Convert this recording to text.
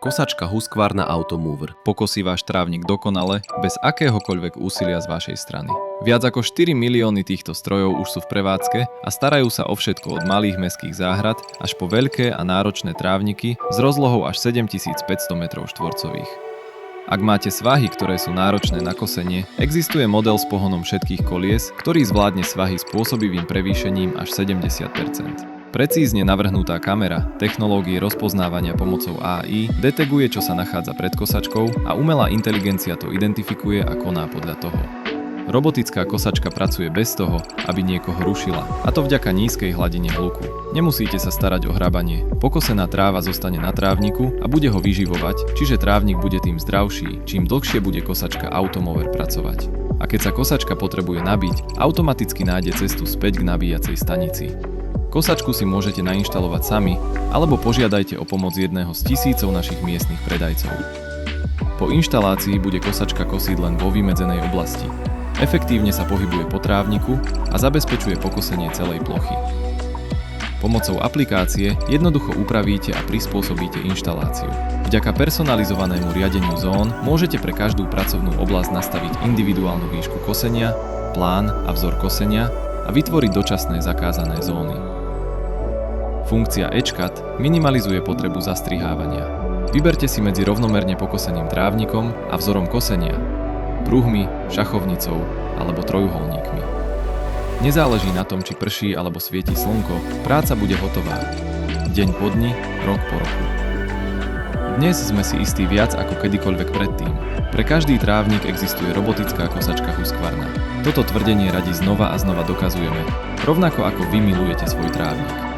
Kosačka Husqvarna Automover pokosí váš trávnik dokonale, bez akéhokoľvek úsilia z vašej strany. Viac ako 4 milióny týchto strojov už sú v prevádzke a starajú sa o všetko od malých mestských záhrad až po veľké a náročné trávniky s rozlohou až 7500 m2. Ak máte svahy, ktoré sú náročné na kosenie, existuje model s pohonom všetkých kolies, ktorý zvládne svahy spôsobivým prevýšením až 70%. Precízne navrhnutá kamera technológie rozpoznávania pomocou AI detekuje, čo sa nachádza pred kosačkou a umelá inteligencia to identifikuje a koná podľa toho. Robotická kosačka pracuje bez toho, aby niekoho rušila, a to vďaka nízkej hladine hluku. Nemusíte sa starať o hrabanie. Pokosená tráva zostane na trávniku a bude ho vyživovať, čiže trávnik bude tým zdravší, čím dlhšie bude kosačka Automover pracovať. A keď sa kosačka potrebuje nabiť, automaticky nájde cestu späť k nabíjacej stanici. Kosačku si môžete nainštalovať sami, alebo požiadajte o pomoc jedného z tisícov našich miestnych predajcov. Po inštalácii bude kosačka kosiť len vo vymedzenej oblasti. Efektívne sa pohybuje po trávniku a zabezpečuje pokosenie celej plochy. Pomocou aplikácie jednoducho upravíte a prispôsobíte inštaláciu. Vďaka personalizovanému riadeniu zón môžete pre každú pracovnú oblasť nastaviť individuálnu výšku kosenia, plán a vzor kosenia a vytvoriť dočasné zakázané zóny. Funkcia EdgeCut minimalizuje potrebu zastrihávania. Vyberte si medzi rovnomerne pokoseným trávnikom a vzorom kosenia, pruhmi, šachovnicou alebo trojuholníkmi. Nezáleží na tom, či prší alebo svieti slnko, práca bude hotová. Deň po dni, rok po roku. Dnes sme si istí viac ako kedykoľvek predtým. Pre každý trávnik existuje robotická kosačka Husqvarna. Toto tvrdenie radi znova a znova dokazujeme, rovnako ako vy milujete svoj trávnik.